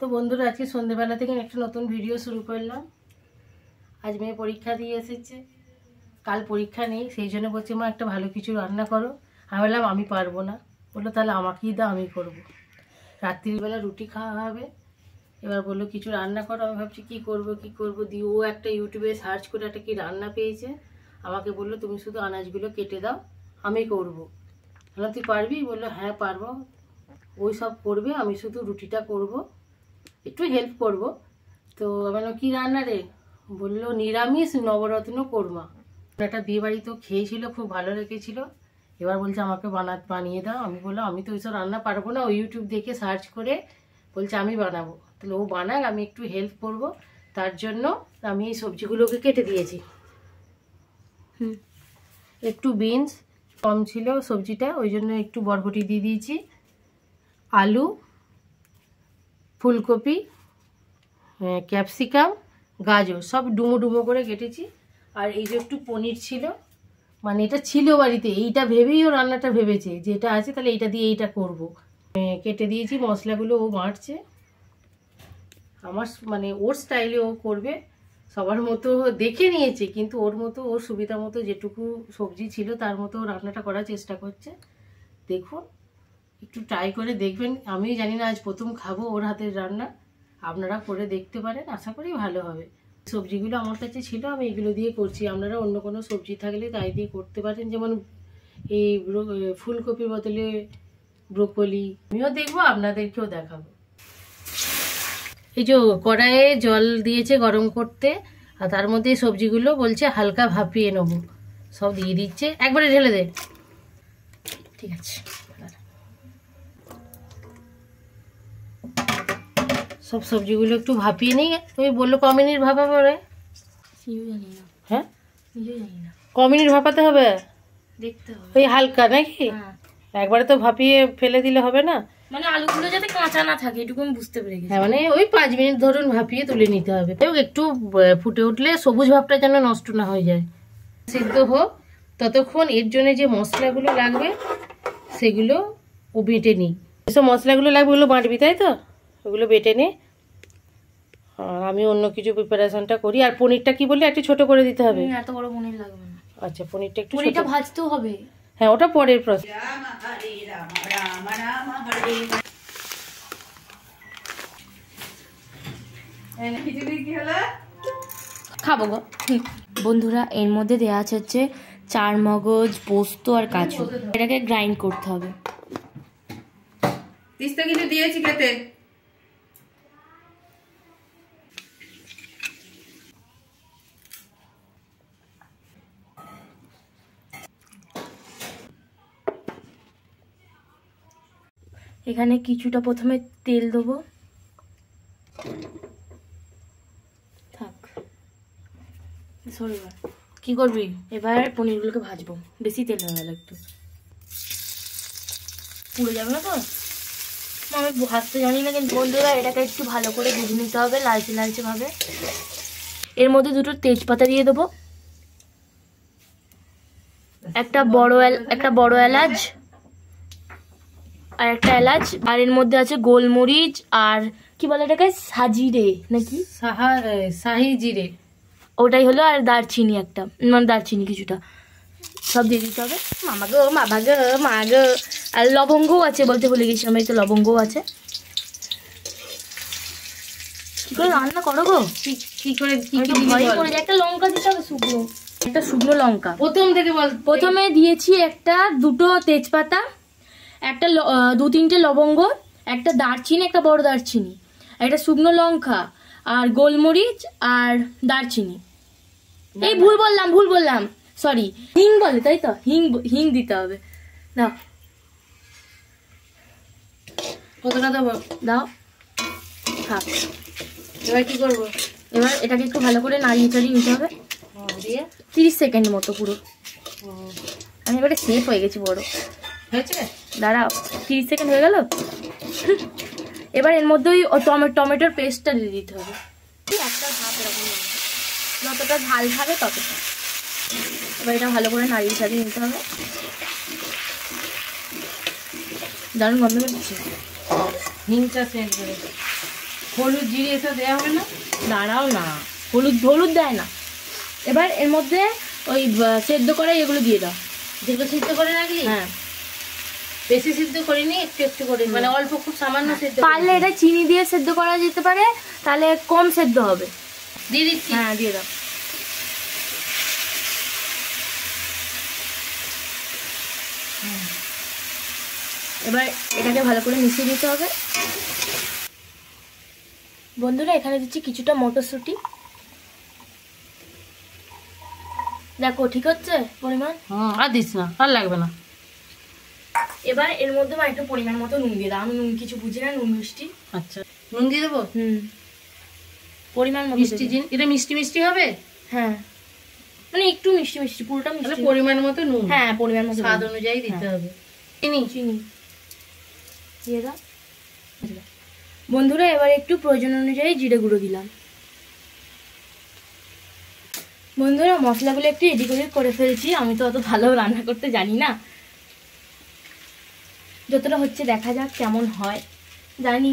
তো বন্ধুরা আজকে সন্ধ্যেবেলা থেকে একটা নতুন ভিডিও শুরু করলাম। আজ মেয়ে পরীক্ষা দিয়ে এসেছে, কাল পরীক্ষা নেই, সেই জন্য বলছে মা একটা ভালো কিছু রান্না করো। আমি বললাম আমি পারবো না। বললো তাহলে আমাকেই দাও, আমি করবো। রাত্রিবেলা রুটি খাওয়া হবে, এবার বললো কিছু রান্না করো। আমি ভাবছি কী করবো দিয়ে ও একটা ইউটিউবে সার্চ করে একটা কি রান্না পেয়েছে, আমাকে বললো তুমি শুধু আনাজগুলো কেটে দাও, আমি করবো। বললাম তুই পারবি? বললো হ্যাঁ পারবো। ওই সব করবে, আমি শুধু রুটিটা করব, একটু হেল্প করব। তো আমি বললাম কী রান্না রে? বললো নিরামিষ নবরত্ন কোরমা। একটা বিয়ে বাড়িতেও খেয়েছিল, খুব ভালো লেগেছিল। এবার বলছে আমাকে বানিয়ে দাও। আমি বললাম আমি তো ওইসব রান্না পারবো না, ও ইউটিউব দেখে সার্চ করে বলছে আমি বানাবো। তাহলে ও বানাক, আমি একটু হেল্প করব। তার জন্য আমি এই সবজিগুলোকে কেটে দিয়েছি। একটু বিনস কম ছিল সবজিটা, ওই জন্য একটু বরবটি দিয়ে দিয়েছি। আলু, ফুলকপি, ক্যাপসিকাম, গাজর সব ডুমো ডুমো করে কেটেছি। আর এই যে একটু পনির ছিল, মানে এটা ছিল বাড়িতে, এইটা ভেবেই ও রান্নাটা ভেবেছে যে এটা আছে তাহলে এইটা দিয়ে এইটা করব। কেটে দিয়েছি, মশলাগুলো ও বাঁটছে। আমার মানে ওর স্টাইলে ও করবে, সবার মতো দেখে নিয়েছে, কিন্তু ওর মতো ওর সুবিধা মতো যেটুকু সবজি ছিল তার মতো রান্নাটা করার চেষ্টা করছে। দেখুন, একটু ট্রাই করে দেখবেন। আমি জানি না, আজ প্রথম খাবো ওর হাতের রান্না। আপনারা করে দেখতে পারেন, আশা করি ভালো হবে। সবজিগুলো আমার কাছে ছিল, আমি এগুলো দিয়ে করছি। আপনারা অন্য কোনো সবজি থাকলে তাই দিয়ে করতে পারেন, যেমন এই ফুলকপির বদলে ব্রোকলি। আমিও দেখবো, আপনাদেরকেও দেখাবো। এই যে কড়াইয়ে জল দিয়েছে গরম করতে, আর তার মধ্যে সবজিগুলো বলছে হালকা ভাপিয়ে নেবো। সব দিয়ে দিচ্ছে, একবারে ঢেলে দে। ঠিক আছে, সব সবজিগুলো একটু ভাপিয়ে নিই। তুমি বললো ক মিনিট ভাপাবো রে? হ্যাঁ, ক মিনিট ভাপাতে হবে? দেখতে হবে। ওই হালকা নাকি? একবারে তো ভাপিয়ে ফেলে দিলে হবে না, মানে আলুগুলো যাতে কাঁচা না থাকে এটুকু আমি বুঝতে পেরে গেছি। হ্যাঁ, মানে ওই 5 মিনিট ধরুন ভাপিয়ে তুলে নিতে হবে। একটু ফুটে উঠলে সবুজ ভাবটা যেন নষ্ট না হয়ে যায়। সিদ্ধ হোক ততক্ষণ এর জন্য যে মশলাগুলো লাগবে সেগুলো ও বেটে নিই। এসব মশলাগুলো লাগবে ওগুলো বাঁটবি, তাই তো? ওগুলো বেটে নে, আর আমি অন্য কিছু প্রিপারেশনটা করি। আর পনিরটা কি বললি একটু ছোট করে দিতে হবে? এত বড় পনির লাগবে না। আচ্ছা, পনিরটা একটু ছোট ভাজতেও হবে। হ্যাঁ, ওটা পরের প্রসেস। খাবো গো বন্ধুরা। এর মধ্যে দেওয়া আছে হচ্ছে চার মগজ, পোস্ত আর কাজু। এটাকে গ্রাইন্ড করতে হবে। তিস্তা কিন্তু দিয়েছি খেতে। এখানে কিছুটা প্রথমে তেল দেবো। থাক, সরি। কি করবি? এবার পনিরগুলোকে ভাজবো। বেশি তেল হয়ে গেল, একটু পুড়ে যাবে না তো? আমি ভাজতে জানি না, কিন্তু বন্ধুরা এটাকে একটু ভালো করে ভেজে নিতে হবে লালচে লালচে ভাবে। এর মধ্যে দুটো তেজপাতা দিয়ে দেবো, একটা বড় এলাচ আর একটা এলাচ, আর এর মধ্যে আছে গোলমরিচ আর কি বলে এটাকে, সাজিরে নাকি শাহি জিরে, ওটাই হলো। আর দারচিনি একটা, মানে দারচিনি কিছুটা, সব দিয়ে দিতে হবে। মামা গো মা গো। আর লবঙ্গও আছে, বলতে ভুলে গেছি আমি, তো লবঙ্গও আছে। কি করে রান্না করো গো? কি করে একটা লঙ্কা দিতে হবে, শুকনো, একটা শুকনো লঙ্কা প্রথম থেকে বল। প্রথমে দিয়েছি দুটো তেজপাতা, একটা 2-3টে লবঙ্গ, একটা দারচিনি, একটা বড় দারচিনি, একটা শুকনো লঙ্কা আর গোলমরিচ আর দারচিনি। এই ভুল বললাম, সরি। হিং বলে, তাই তো? হিং দিতে হবে। দাও, কতটা দেবো? দাও, থাক। এবার কি করবো? এবার এটাকে একটু ভালো করে নাড়িয়ে চাড়িয়ে নিতে হবে, দিয়ে 30 সেকেন্ড মতো পুরো। আমি এবারে সেফ হয়ে গেছি, বড় হয়েছে। দাঁড়াও, 30 সেকেন্ড হয়ে গেল। এবার এর মধ্যে ওই টমেটোর পেস্টটা দিয়ে দিতে হবে। একটা ভাত এরকম, যতটা ঝাল খাবে ততটা। এবার এটা ভালো করে নাড়িয়ে চাড়িয়ে নিতে হবে। দারুণ গন্ধ বেরোচ্ছে। হিংটা সেন্ট করে হলুদ জিরে এসব দেওয়া হবে না? দাঁড়াও না, হলুদ দেয় না। এবার এর মধ্যে ওই সেদ্ধ করা এগুলো দিয়ে দাও। যেগুলো সিদ্ধ করে রাখলি? হ্যাঁ, বেশি সিদ্ধ করিনি, একটু একটু করে, মানে অল্প খুব সামান্য সেদ্ধ। পারলে এটা চিনি দিয়ে সেদ্ধ করা যেতে পারে, তাহলে কম সেদ্ধ হবে। দিয়ে দিচ্ছি। হ্যাঁ, দিয়ে দাও। এবার এটাকে ভালো করে মিশিয়ে দিতে হবে। বন্ধুরা, এখানে দিচ্ছি কিছুটা মটরশুঁটি। দেখো ঠিক হচ্ছে পরিমাণ? আর দিস না, আর লাগবে না। এবার এর মধ্যে একটু পরিমাণ মতো নুন দিয়ে দাও। আমি নুন কিছু বুঝি না, নুন মিষ্টি। আচ্ছা, নুন দিয়ে দেবো? পরিমাণ মতো মিষ্টি জিনিস, এটা মিষ্টি মিষ্টি হবে? হ্যাঁ, মানে একটু মিষ্টি মিষ্টি, পুরোটা মিষ্টি। পরিমাণ মতো নুন? হ্যাঁ, পরিমাণ মতো, স্বাদ অনুযায়ী দিতে হবে। চিনি দিয়ে দাও। বন্ধুরা, এবার একটু প্রয়োজন অনুযায়ী জিরে গুঁড়ো দিলাম। বন্ধুরা, মশলাগুলো একটু এদিক ওদিক করে ফেলছি। আমি তো অত ভালো রান্না করতে জানি না, যতটা হচ্ছে দেখা যাক কেমন হয়। জানি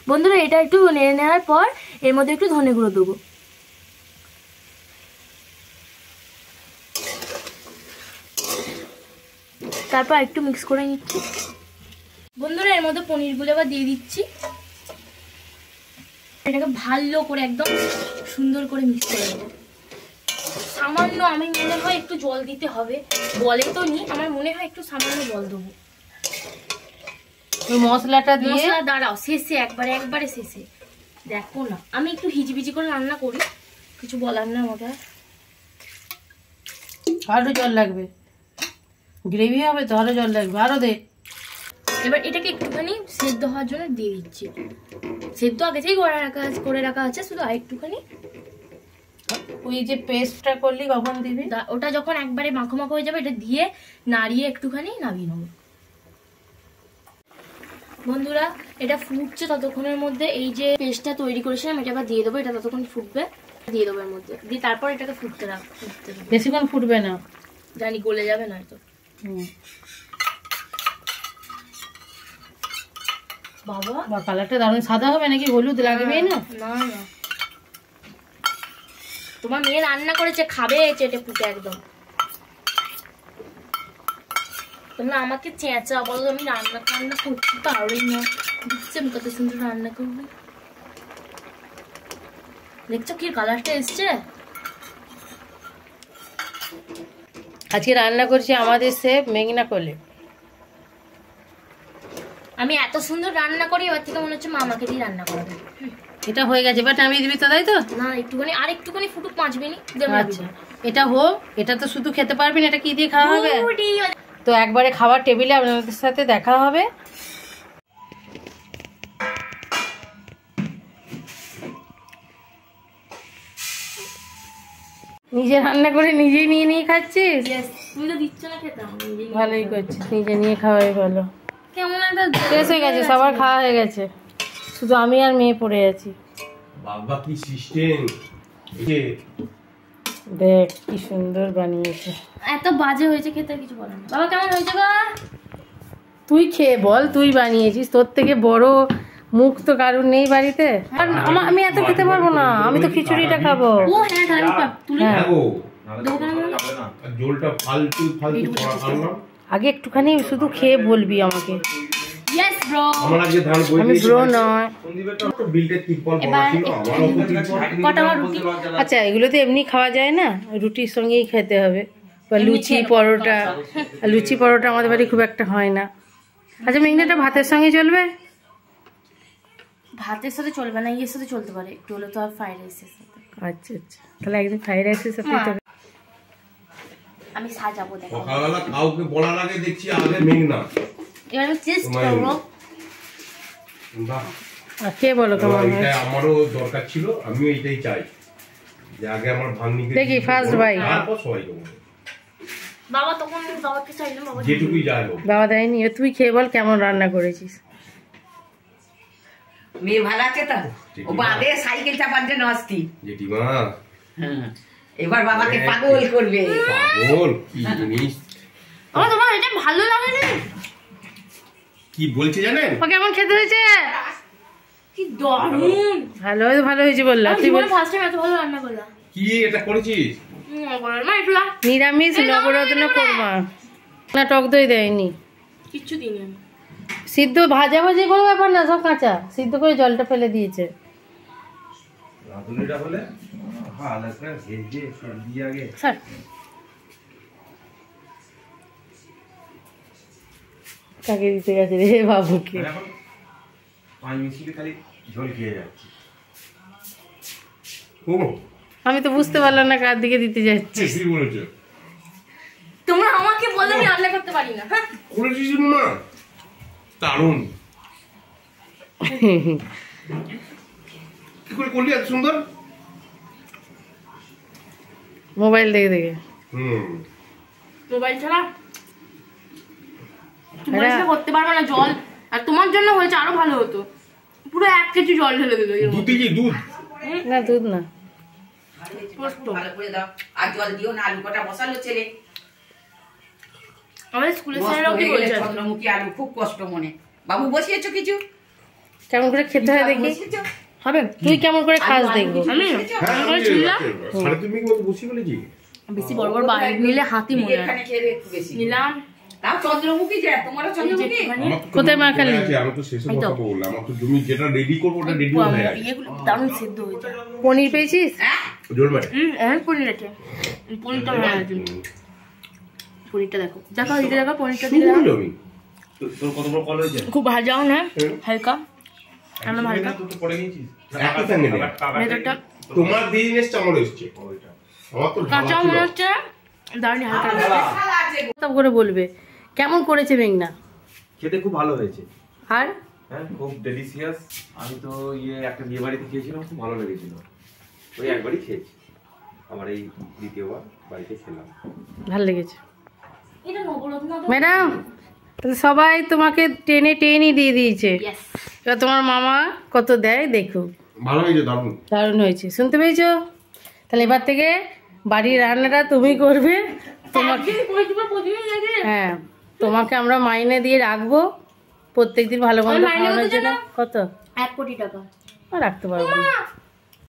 বন্ধুরা, এটা একটু নেড়ে নেওয়ার পর এর মধ্যে একটু ধনে গুঁড়ো দেবো। তারপর একটু মিক্স করে নিচ্ছি। বন্ধুরা, এর মধ্যে পনিরগুলো এবার দিয়ে দিচ্ছি। এটাকে ভালো করে একদম সুন্দর করে মিক্স করে দেবো। সামান্য, আমি মনে হয় একটু জল দিতে হবে। বলে তো নি, আমার মনে হয় একটু সামান্য জল দেবো। মশলাটা দিয়ে দাঁড়াও, শেষে একবারে শেষে। দেখো না, আমি একটু হিজিবিজি করে রান্না করি, কিছু বলার না আমাকে। আরো জল লাগবে, গ্রেভি হবে তো, আরো জল লাগবে, আরো দে। এবার এটাকে একটুখানি সেদ্ধ হওয়ার জন্য দিয়ে দিচ্ছি। সেদ্ধ আগে থেকেই করে রাখা আছে, শুধু আর একটুখানি। ওই যে পেস্টটা করলি কখন দিবি? ওটা যখন একবারে মাখো মাখো হয়ে যাবে, এটা দিয়ে নাড়িয়ে একটুখানি নামিয়ে নেবো। বন্ধুরা, এটা ফুটছে, ততক্ষণের মধ্যে এই যে পেস্টটা তৈরি করেছিলাম এটা আবার দিয়ে দেবো। এটা ততক্ষণ ফুটবে, দিয়ে দেবো এর মধ্যে, দিয়ে তারপর এটাকে ফুটতে দেবো। বেশিক্ষণ ফুটবে না, জানি গলে যাবে নয়তো। বাবা, কালারটা দারুণ। সাদা হবে নাকি হলুদ লাগবে না? না না, তোমার মেয়ে রান্না করেছে, খাবে চেটে পুটে একদম। তোমরা আমাকে চেঁচা বলো, আমি রান্না করতে পারি না। দেখছি আমি কত সুন্দর রান্না করবো। দেখছো কি কালারটা এসছে? আজকে রান্না করছি আমাদের শেফ মেঘনা কোলে। আমি এত সুন্দর রান্না করি, এবার থেকে মনে হচ্ছে মামাকে দিয়ে রান্না করাবে। এটা হয়ে গেছে, এবার নামিয়ে দিবি তো, তাই তো? না, একটুখানি আর একটুখানি ফুটুক, 5 মিনিট। আচ্ছা, এটা হোক। এটা তো শুধু খেতে পারবি না, এটা কি দিয়ে খাওয়া হবে? তো একবারে খাবার টেবিলে আপনাদের সাথে দেখা হবে। নিজে রান্না করে নিজেই নিয়ে খাচ্ছিস? তুমি তো দিচ্ছ না খেতে। ভালোই করছিস, নিজে নিয়ে খাওয়াই ভালো। কেমন একটা শেষ হয়ে গেছে, সবার খাওয়া হয়ে গেছে, শুধু আমি আর মেয়ে পড়ে আছি। বাবা কি সিস্টেম! দেখ কি সুন্দর বানিয়েছে। এত বাজে হয়েছে, খেতে কিছু বলে না। বাবা কেমন হয়েছে গো? তুই খেয়ে বল, তুই বানিয়েছিস, তোর থেকে বড় মুখ তো কারুর নেই বাড়িতে। আর আমি এত খেতে পারবো না, আমি তো খিচুড়িটা খাবো। ও হ্যাঁ, তাহলে তুলে জলটা ফালতু করলাম। আগে একটুখানি শুধু খেয়ে বলবি আমাকে। Yes bro. আমি ব্রো নয়। আচ্ছা, এগুলো তো এমনি খাওয়া যায় না, রুটির সঙ্গেই খেতে হবে, বা লুচি পরোটা। লুচি পরোটা আমাদের বাড়ি খুব একটা হয় না। আচ্ছা মেঘনাটা ভাতের সঙ্গে চলবে? ভাতের সাথে চলবে না, ইয়ের সাথে চলতে পারে একটু হলে তো। আর ফ্রাইড রাইসের সাথে। আচ্ছা আচ্ছা, তাহলে একদিন ফ্রাইড রাইসের সাথে আমি সাজাবো। দেখো সকালবেলা কাউকে বলার আগে দেখছি আগে মেঘনা। এবার আমি টেস্ট করবো। বাহ, কে বলো কেমন? আমারও দরকার ছিল, আমিও এইটাই চাই যে আগে আমার ভাগ্নিকে দেখি ফার্স্ট বাই। তারপর সবাইকে বলবো। বাবা তখন বাবাকে চাইলাম, বাবা যেটুকুই যায় হোক। বাবা দেয়নি, তুই খেয়ে বল কেমন রান্না করেছিস। মেয়ে ভালো আছে তো? ও বাদে সাইকেল চাপার জন্য আসতি জেঠিমা। এবার বাবাকে পাগল করবে। পাগল কি জিনিস! তোমার এটা ভালো লাগে না? কি বলছে জানেন? ও কেমন খেতে হয়েছে? কি দারুণ। ভালো হয়েছে বললাম। তুই বল ফার্স্ট টাইম এত ভালো রান্না করলাম। কি এটা করেছিস? মা একটু নিরামিষ নবরত্ন কোরমা না, টক দই দেয়নি, কিচ্ছু দিইনি আমি। সিদ্ধ ভাজাভাজি কোনো ব্যাপার না, সব কাঁচা সিদ্ধ করে জলটা ফেলে দিয়েছে। রাঁধুনিটা হলে হালকা ভেজে সব দিয়ে আগে স্যার কাকে দিতে গেছে রে বাবুকে? এখন 5 মিনিটে খালি ঝোল খেয়ে যাচ্ছে। ও আমি তো বুঝতে পারলাম না কার দিকে দিতে যাচ্ছি। কি বলেছে? তোমরা আমাকে বলে আমি রান্না করতে পারি না। হ্যাঁ করেছিস মা? দারুণ। কি করে করলি এত সুন্দর? মোবাইল দেখে দেখে। মোবাইল ছাড়া তুমি এটা করতে পারবে না। জল আর তোমার জন্য হয়েছে আরো ভালো হতো। পুরো 1 কেজি জল ঢেলে দিল। দুধ কি দুধ? না দুধ না, ভালো করে দাও। আর জল দিও না, আলু কটা বসালো ছেলে। আমাদের স্কুলের নষ্ট স্যারেরাও কি হয়ে গেলে বলছে? চন্দ্রমুখী আলু খুব কষ্ট মনে। বাবু বসিয়েছো কিছু? কেমন করে খেতে হয় দেখি। বসিয়েছো? হবে তুই কেমন করে খাস দেখবো। আমি হ্যাঁ আমি ছিলাম। সাড়ে 3 মিনিট মতো বসে ফেলেছি। বেশি বড় বড় বাইক নিলে হাতি মনে হয়। এখানে খেয়ে একটু বেশি নিলাম তাও চন্দ্রমুখী যে তোমারও চন্দ্রমুখী। আমার তো কোথায় মাখালি? আছে, আমি তো শেষে কথা বললাম। আমার তো জমি যেটা রেডি করবো ওটা রেডি হয়ে গেছে। এগুলো দারুণ সিদ্ধ হয়েছে। পনির পেয়েছিস? হ্যাঁ জোর মারে। পনির আছে। পনিরটা ভালো আছে। পনিরটা দেখো, দেখো এটা দেখো পনিরটা দিকে শুরু দেখো। করলো আমি। তোর কত বড় কল হয়েছে? খুব ভাজাও না, হালকা আমরা হালকা তুই তো পড়ে গেছিস। একই সঙ্গে নেই। ভেতরটা তোমার দিন এসছে আমার এসছে। আমার তো কাঁচা ঢালা মনে ছিল। হচ্ছে দারুণ হালকা। শালা আছে কথা করে বলবে কেমন করেছে মেঘনা। খেতে খুব ভালো হয়েছে। আর হ্যাঁ খুব ডেলিশিয়াস। আমি তো একটা বিয়ে বাড়িতে খেয়েছিলাম, খুব ভালো লেগেছিল। ওই একবারই খেয়েছি, আবার এই দ্বিতীয়বার বাড়িতে খেলাম। ভালো লেগেছে এটা নবরত্ন তো। ম্যাডাম। তাহলে সবাই তোমাকে টেনে দিয়ে দিয়েছে। Yes. এবার তোমার মামা কত দেয় দেখো। ভালো হয়েছে দারুণ। দারুণ হয়েছে, শুনতে পেয়েছো? তাহলে এবার থেকে বাড়ির রান্নাটা তুমি করবে। তোমাকে একদিন করেছি বা প্রতিদিন দেখে। হ্যাঁ, তোমাকে আমরা মাইনে দিয়ে রাখবো প্রত্যেকদিন ভালো মন্দ ওই মাইনে খাওয়ানোর কত জন্য। জানো? কত? 1 কোটি টাকা। রাখতে পারবো না। মা,